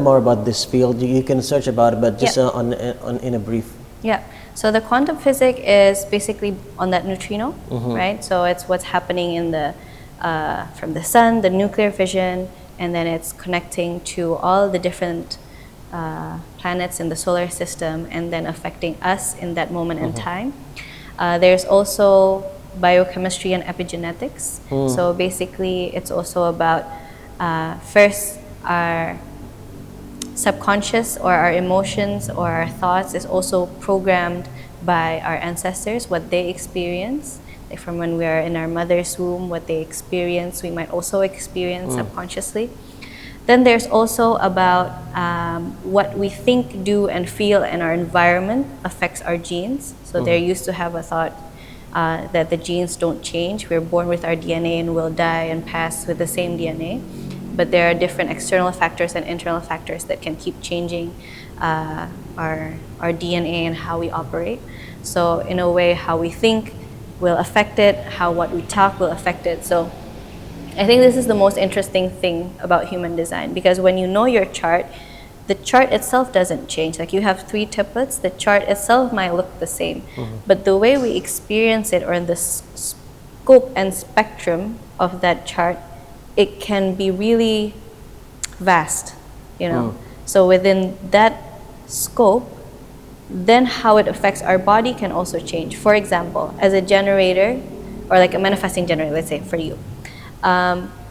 more about this field, you can search about it, but just in a brief. Yeah. So the quantum physics is basically on that neutrino, right? So it's what's happening in the from the sun, the nuclear fission, and then it's connecting to all the different planets in the solar system, and then affecting us in that moment in time. There's also biochemistry and epigenetics. So basically, it's also about first our subconscious or our emotions or our thoughts is also programmed by our ancestors, what they experience. Like from when we are in our mother's womb, what they experience, we might also experience subconsciously. Then there's also about what we think, do, and feel in our environment affects our genes. So they used to have a thought that the genes don't change. We're born with our DNA and will die and pass with the same DNA. But there are different external factors and internal factors that can keep changing our DNA and how we operate. So in a way, how we think will affect it, how what we talk will affect it. So I think this is the most interesting thing about human design, because when you know your chart, the chart itself doesn't change. Like you have 3 templates, the chart itself might look the same, but the way we experience it, or in the scope and spectrum of that chart, it can be really vast, So within that scope, then how it affects our body can also change. For example, as a generator, or like a manifesting generator, let's say for you,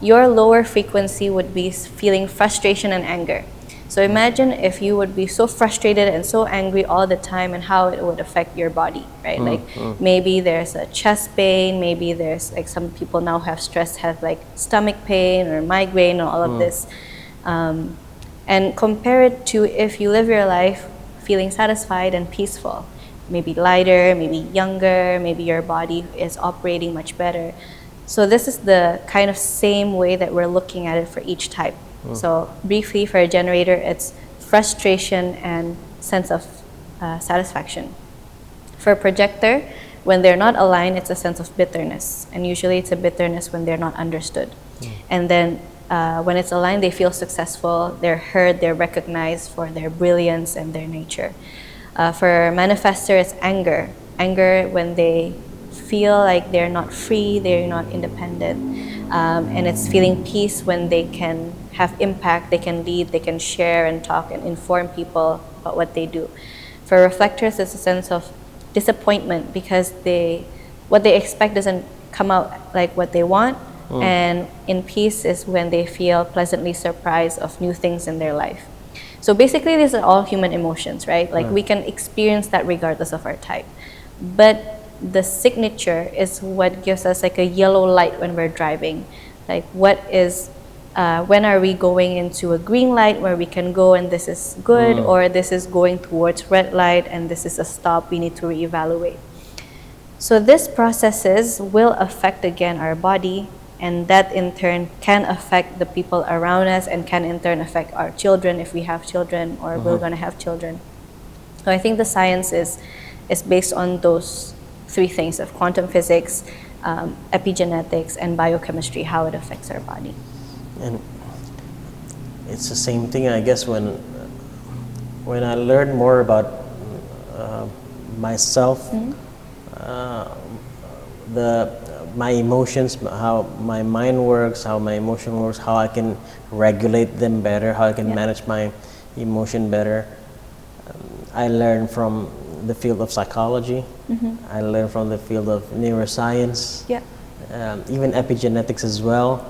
your lower frequency would be feeling frustration and anger. So imagine if you would be so frustrated and so angry all the time, and how it would affect your body, right? Like maybe there's a chest pain, maybe there's like some people now have stress, have like stomach pain or migraine or all of this. And compare it to if you live your life feeling satisfied and peaceful, maybe lighter, maybe younger, maybe your body is operating much better. So this is the kind of same way that we're looking at it for each type. So briefly, for a generator, it's frustration and sense of satisfaction. For a projector, when they're not aligned, it's a sense of bitterness. And usually it's a bitterness when they're not understood. And then when it's aligned, they feel successful, they're heard, they're recognized for their brilliance and their nature. For a manifestor, it's anger. Anger when they feel like they're not free, they're not independent. And it's feeling peace when they can have impact, they can lead, they can share and talk and inform people about what they do. For reflectors, it's a sense of disappointment because what they expect doesn't come out like what they want. And in peace is when they feel pleasantly surprised of new things in their life. So basically, these are all human emotions, right? Like we can experience that regardless of our type. But the signature is what gives us like a yellow light when we're driving. Like when are we going into a green light where we can go and this is good, or this is going towards red light and this is a stop, we need to reevaluate. So these processes will affect again our body, and that in turn can affect the people around us and can in turn affect our children if we have children or we're going to have children. So I think the science is based on those three things of quantum physics, epigenetics, and biochemistry, how it affects our body. And it's the same thing, I guess, when I learned more about myself, my emotions, how my mind works, how my emotion works, how I can regulate them better, how I can manage my emotion better. I learned from the field of psychology. I learned from the field of neuroscience. Even epigenetics as well.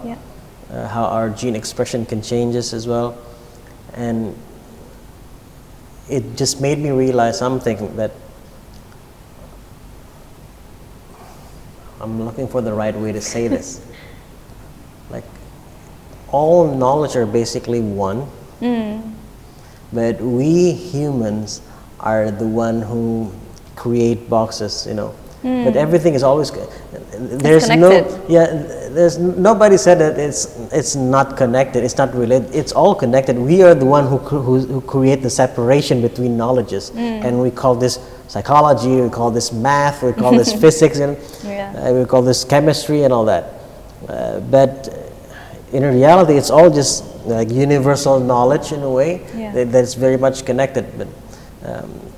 How our gene expression can change us as well. And it just made me realize something, that I'm looking for the right way to say this. Like, all knowledge are basically one, but we humans are the one who create boxes, you know. But everything is always there's nobody said that it's not connected, it's not related, it's all connected. We are the one who create the separation between knowledges, and we call this psychology, we call this math, we call this physics, and we call this chemistry and all that. But in reality, it's all just like universal knowledge in a way that's very much connected. But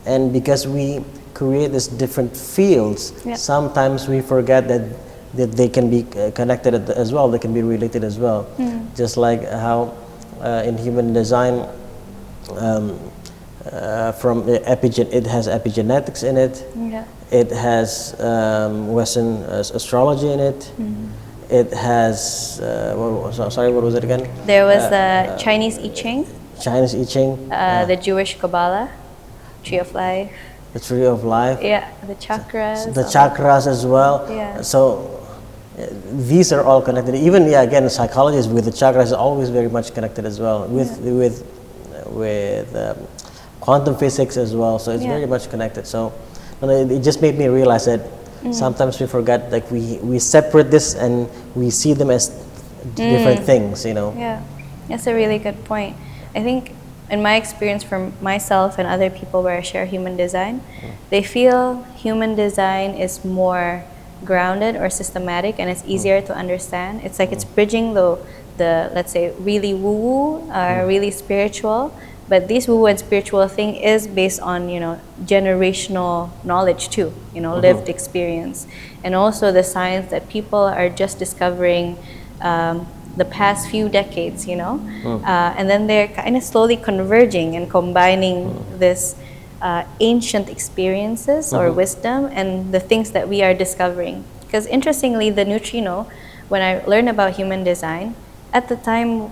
and because we create these different fields, sometimes we forget that they can be connected as well, they can be related as well. Just like how in human design, from it has epigenetics in it, it has Western astrology in it, it has, what was it again? There was the Chinese I Ching, the Jewish Kabbalah, Tree of Life. The Tree of Life. The chakras. The chakras as well. So these are all connected. Even again, psychology is with the chakras is always very much connected as well. With quantum physics as well. So it's very much connected. So it just made me realize that sometimes we forget, like we separate this and we see them as different things, you know. That's a really good point. I think in my experience from myself and other people where I share human design, they feel human design is more grounded or systematic and it's easier to understand. It's like it's bridging the let's say really woo-woo or really spiritual, but this woo-woo and spiritual thing is based on, you know, generational knowledge too, you know, lived experience, and also the science that people are just discovering the past few decades, you know, and then they're kind of slowly converging and combining this ancient experiences or wisdom and the things that we are discovering. Because interestingly, the neutrino, when I learned about human design, at the time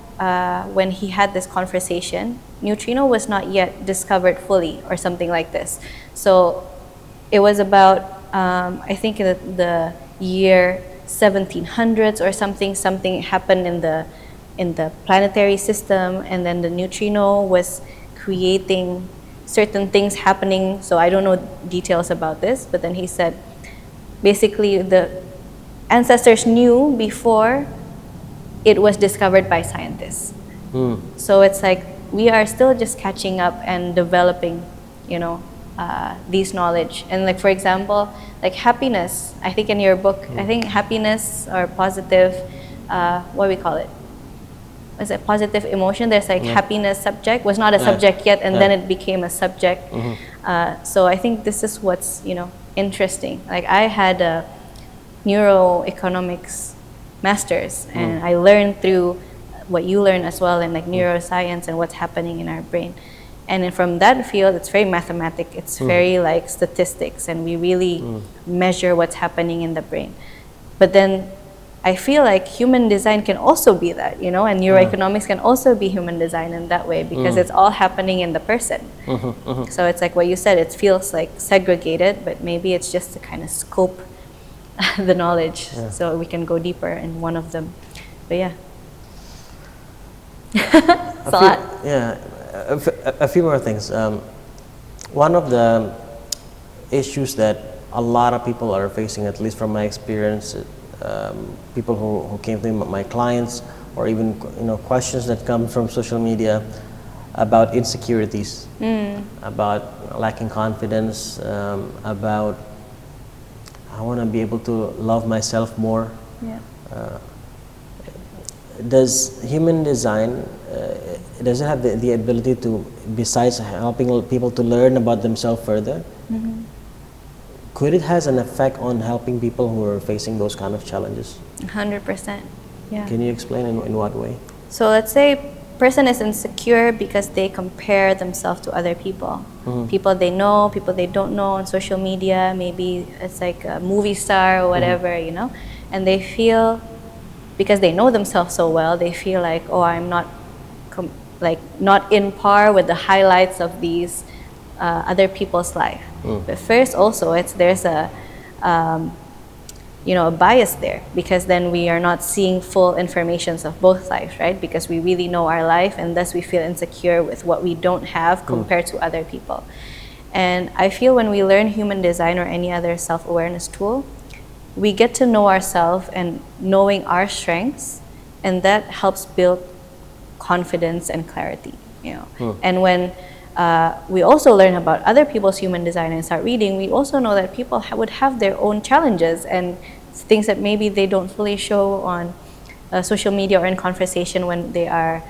when he had this conversation, neutrino was not yet discovered fully or something like this. So it was about, I think in the year 1700s or something happened in the planetary system, and then the neutrino was creating certain things happening. So I don't know details about this, but then he said basically the ancestors knew before it was discovered by scientists. So it's like we are still just catching up and developing, you know, these knowledge. And like, for example, like happiness, I think in your book, I think happiness or positive, what do we call it? Was it positive emotion? There's like happiness subject, was not a subject yet, and then it became a subject. So I think this is what's, you know, interesting. Like I had a neuroeconomics master's, and I learned through what you learn as well, and like neuroscience and what's happening in our brain. And then from that field, it's very mathematic. It's very like statistics, and we really measure what's happening in the brain. But then I feel like human design can also be that, you know, and neuroeconomics can also be human design in that way, because it's all happening in the person. So it's like what you said, it feels like segregated, but maybe it's just to kind of scope the knowledge so we can go deeper in one of them. But yeah. It's a lot. A few more things. One of the issues that a lot of people are facing, at least from my experience, people who came to me, my clients, or even, you know, questions that come from social media about insecurities, about lacking confidence, about I want to be able to love myself more. Yeah. Does human design, does it have the ability to, besides helping people to learn about themselves further, could it has an effect on helping people who are facing those kind of challenges? 100%. Yeah. Can you explain in what way? So let's say person is insecure because they compare themselves to other people. People they know, people they don't know on social media, maybe it's like a movie star or whatever, you know, and they feel, because they know themselves so well, they feel like, oh, I'm not not in par with the highlights of these other people's life. But first also there's a a bias there, because then we are not seeing full informations of both lives, right? Because we really know our life, and thus we feel insecure with what we don't have compared to other people. And I feel when we learn human design or any other self-awareness tool, we get to know ourselves and knowing our strengths, and that helps build confidence and clarity, And when we also learn about other people's human design and start reading, we also know that people would have their own challenges and things that maybe they don't fully show on social media or in conversation when they are,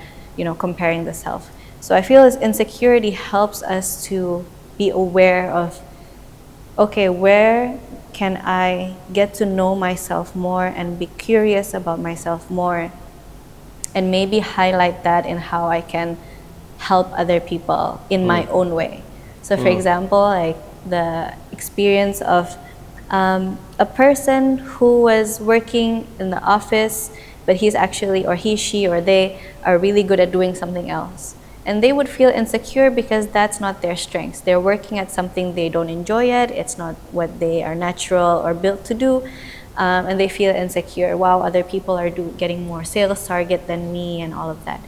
comparing the self. So I feel as insecurity helps us to be aware of, okay, where can I get to know myself more and be curious about myself more, and maybe highlight that in how I can help other people in my own way. So for example, like the experience of a person who was working in the office, but he's actually, or he, she, or they are really good at doing something else. And they would feel insecure because that's not their strengths. They're working at something they don't enjoy yet. It's not what they are natural or built to do. And they feel insecure. Wow, other people are getting more sales target than me and all of that.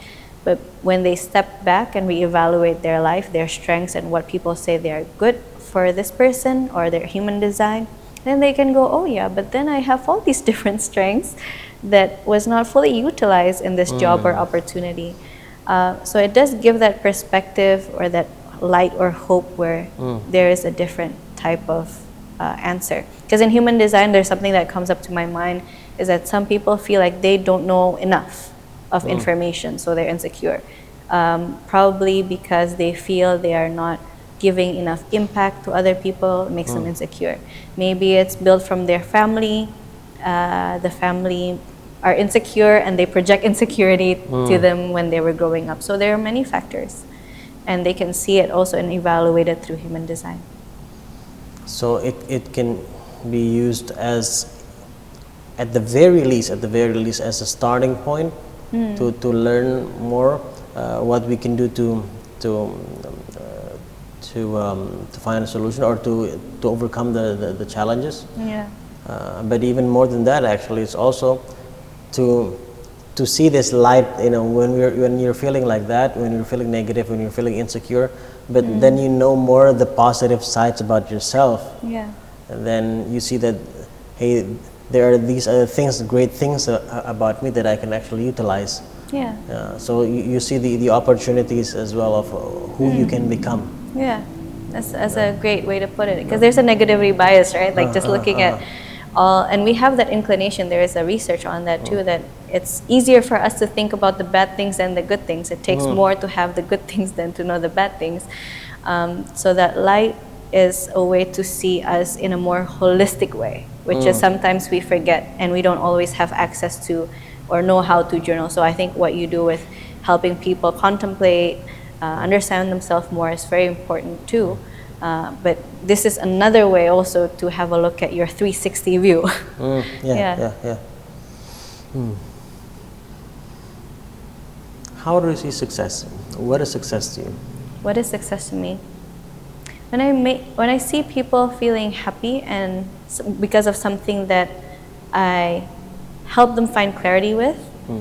But when they step back and reevaluate their life, their strengths, and what people say they are good for this person or their human design, then they can go, oh yeah, but then I have all these different strengths that was not fully utilized in this job or opportunity. So it does give that perspective or that light or hope where there is a different type of answer. Because in human design, there's something that comes up to my mind, is that some people feel like they don't know enough of information, so they're insecure. Probably because they feel they are not giving enough impact to other people, it makes them insecure. Maybe it's built from their family. The family are insecure and they project insecurity to them when they were growing up. So there are many factors, and they can see it also and evaluate it through human design. So it can be used as, at the very least, as a starting point to learn more what we can do to find a solution or to overcome the challenges. Yeah. But even more than that, actually, it's also to see this light. When you're feeling like that, when you're feeling negative, when you're feeling insecure, but then you know more the positive sides about yourself. Yeah. And then you see that, hey, there are these other things, great things about me that I can actually utilize. Yeah. So you see the opportunities as well of who you can become. Yeah, that's a great way to put it, because there's a negativity bias, right? Like just looking at all, and we have that inclination. There is a research on that too, that it's easier for us to think about the bad things than the good things. It takes more to have the good things than to know the bad things. So that light is a way to see us in a more holistic way, which is sometimes we forget, and we don't always have access to or know how to journal. So I think what you do with helping people contemplate, understand themselves more is very important too. But this is another way also to have a look at your 360 view. Yeah. How do you see success? What is success to you? What is success to me? When I see people feeling happy and because of something that I help them find clarity with,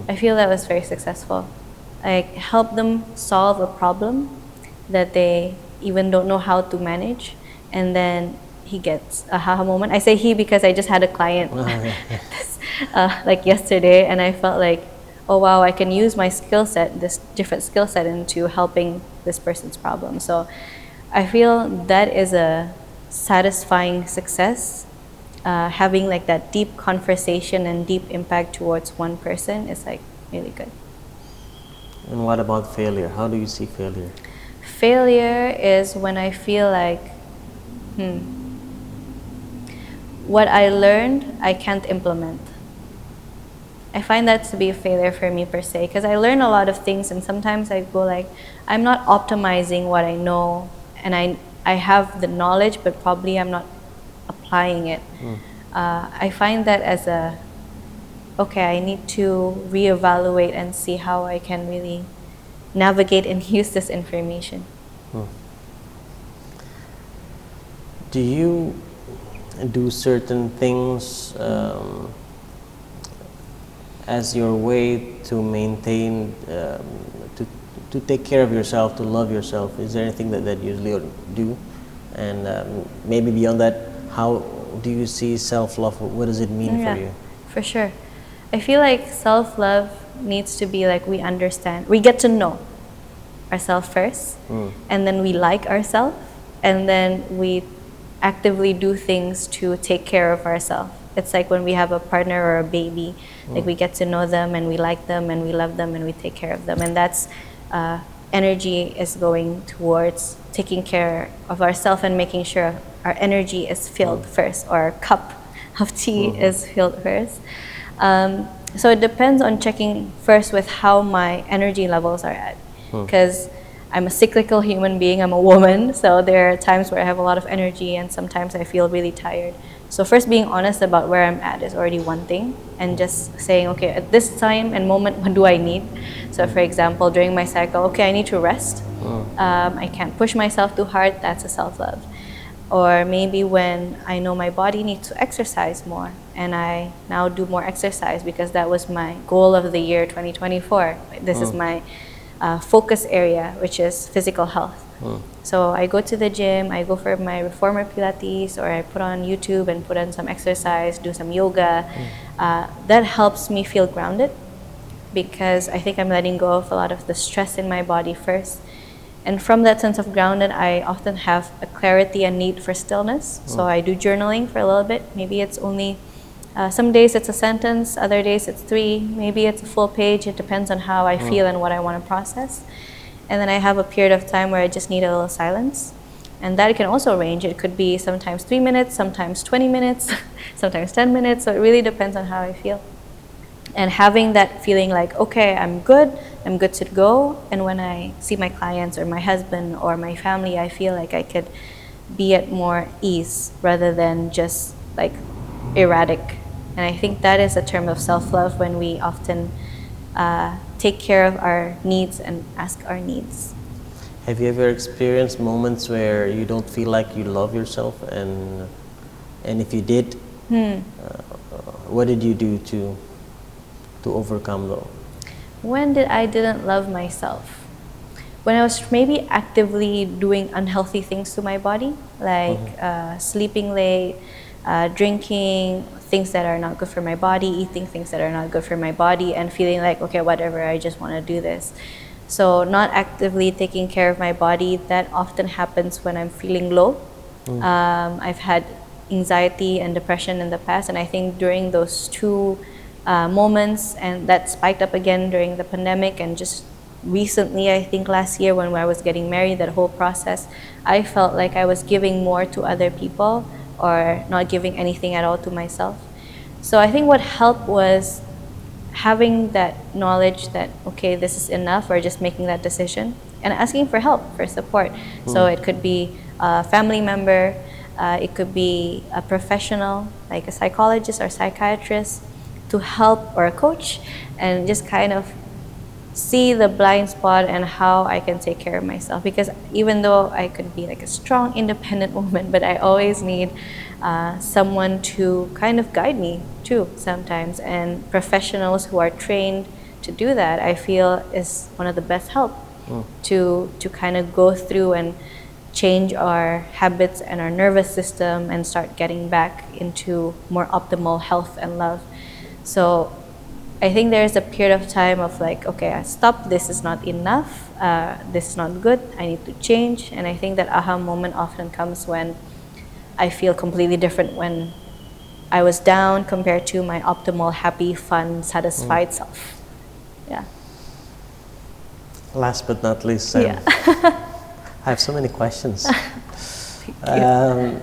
I feel that was very successful. I help them solve a problem that they even don't know how to manage, and then he gets a aha moment. I say he because I just had a client like yesterday, and I felt like, oh wow, I can use my skill set, this different skill set, into helping this person's problem. So I feel that is a satisfying success. having like that deep conversation and deep impact towards one person is like really good. And what about failure? How do you see failure? Failure is when I feel like, what I learned, I can't implement. I find that to be a failure for me per se, because I learn a lot of things and sometimes I go like, I'm not optimizing what I know, and I have the knowledge, but probably I'm not applying it. I find that as okay, I need to reevaluate and see how I can really navigate and use this information. Do you do certain things as your way to maintain, to take care of yourself, to love yourself? Is there anything that you usually do? And maybe beyond that, how do you see self-love? What does it mean for you? For sure. I feel like self-love needs to be like we get to know ourselves first, and then we like ourselves, and then we actively do things to take care of ourselves. It's like when we have a partner or a baby, like we get to know them and we like them and we love them and we take care of them, and that's energy is going towards taking care of ourselves and making sure our energy is filled first, or our cup of tea is filled first. So it depends on checking first with how my energy levels are at, because I'm a cyclical human being, I'm a woman, so there are times where I have a lot of energy and sometimes I feel really tired. So first being honest about where I'm at is already one thing, and just saying, okay, at this time and moment, what do I need? So for example, during my cycle, okay, I need to rest. I can't push myself too hard, that's a self-love. Or maybe when I know my body needs to exercise more, and I now do more exercise because that was my goal of the year 2024. This is my focus area, which is physical health. So I go to the gym, I go for my reformer Pilates, or I put on YouTube and put on some exercise, do some yoga. That helps me feel grounded, because I think I'm letting go of a lot of the stress in my body first. And from that sense of grounded, I often have a clarity and need for stillness. So I do journaling for a little bit. Maybe it's only, some days it's a sentence, other days it's 3, maybe it's a full page. It depends on how I feel and what I want to process. And then I have a period of time where I just need a little silence. And that can also range. It could be sometimes 3 minutes, sometimes 20 minutes, sometimes 10 minutes. So it really depends on how I feel. And having that feeling like, okay, I'm good to go. And when I see my clients or my husband or my family, I feel like I could be at more ease rather than just like erratic. And I think that is a term of self-love, when we often take care of our needs and ask our needs. Have you ever experienced moments where you don't feel like you love yourself, and if you did, what did you do to overcome though? When I didn't love myself? When I was maybe actively doing unhealthy things to my body, like sleeping late, drinking things that are not good for my body, eating things that are not good for my body, and feeling like, okay, whatever, I just want to do this. So not actively taking care of my body, that often happens when I'm feeling low. I've had anxiety and depression in the past, and I think during those 2 moments, and that spiked up again during the pandemic, and just recently, I think last year when I was getting married, that whole process, I felt like I was giving more to other people or not giving anything at all to myself. So I think what helped was having that knowledge that, okay, this is enough, or just making that decision and asking for help, for support. So it could be a family member, it could be a professional like a psychologist or psychiatrist to help, or a coach, and just kind of see the blind spot and how I can take care of myself. Because even though I could be like a strong, independent woman, but I always need someone to kind of guide me too sometimes. And professionals who are trained to do that, I feel is one of the best help to kind of go through and change our habits and our nervous system and start getting back into more optimal health and love. So I think there's a period of time of like, okay, I stopped, this is not enough, this is not good, I need to change. And I think that aha moment often comes when I feel completely different when I was down compared to my optimal, happy, fun, satisfied self. Yeah. Last but not least, Sam, Yeah. I have so many questions. Thank you.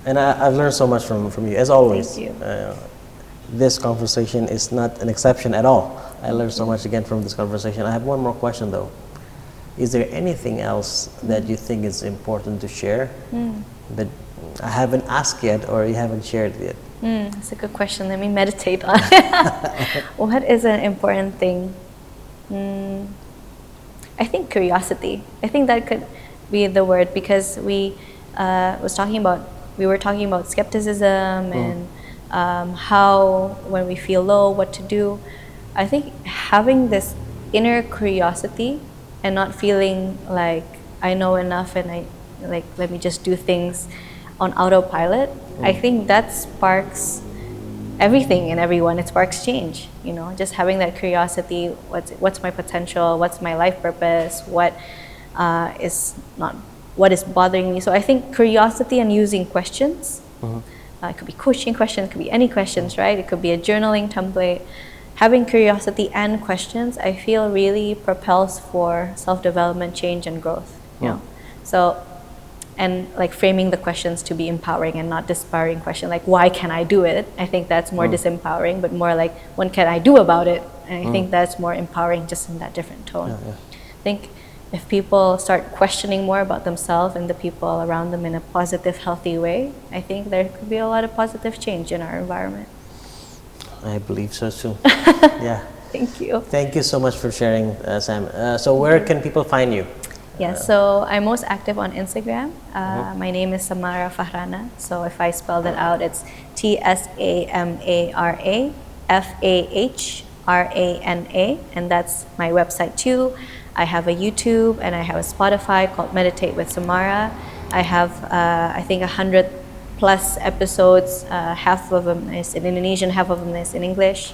And I've learned so much from you, as always. Thank you. This conversation is not an exception at all. I learned so much again from this conversation. I have one more question though. Is there anything else that you think is important to share that I haven't asked yet or you haven't shared yet? That's a good question. Let me meditate on it. What is an important thing? I think curiosity. I think that could be the word, because we were talking about skepticism and how when we feel low, what to do. I think having this inner curiosity and not feeling like I know enough and let me just do things on autopilot. I think that sparks everything in everyone. It sparks change, just having that curiosity. What's my potential? What's my life purpose? What is bothering me? So I think curiosity and using questions. It could be coaching questions, it could be any questions, right? It could be a journaling template. Having curiosity and questions, I feel really propels for self-development, change, and growth. So, and like framing the questions to be empowering and not disempowering question, like why can I do it? I think that's more disempowering, but more like what can I do about it? And I think that's more empowering, just in that different tone. I think if people start questioning more about themselves and the people around them in a positive, healthy way, I think there could be a lot of positive change in our environment. I believe so too. Yeah. Thank you. Thank you so much for sharing, Sam. So where can people find you? Yes, so I'm most active on Instagram. My name is Tsamara Fahrana. So if I spell that out, it's TSAMARA FAHRANA, and that's my website too. I have a YouTube and I have a Spotify called Meditate with Tsamara. I have, I think, 100+ episodes. Half of them is in Indonesian, half of them is in English.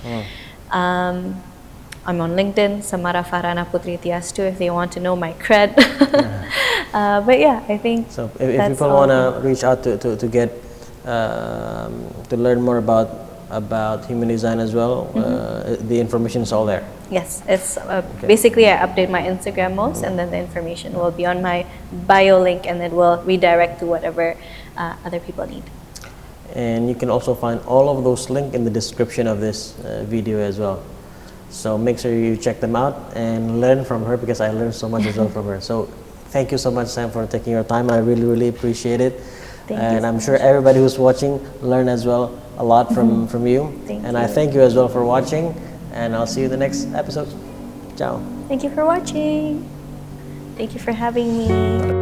I'm on LinkedIn, Tsamara Fahrana Putri Tiastu, if they want to know my cred. But yeah, I think so. If people want to reach out to get to learn more about human design as well, the information is all there. Yes, it's basically I update my Instagram most, and then the information will be on my bio link, and it will redirect to whatever other people need. And you can also find all of those links in the description of this video as well. So make sure you check them out and learn from her, because I learned so much as well from her. So thank you so much, Sam, for taking your time. I really, really appreciate it. And I'm sure everybody who's watching learned as well a lot from you. And I thank you as well for watching, and I'll see you in the next episode. Ciao. Thank you for watching. Thank you for having me.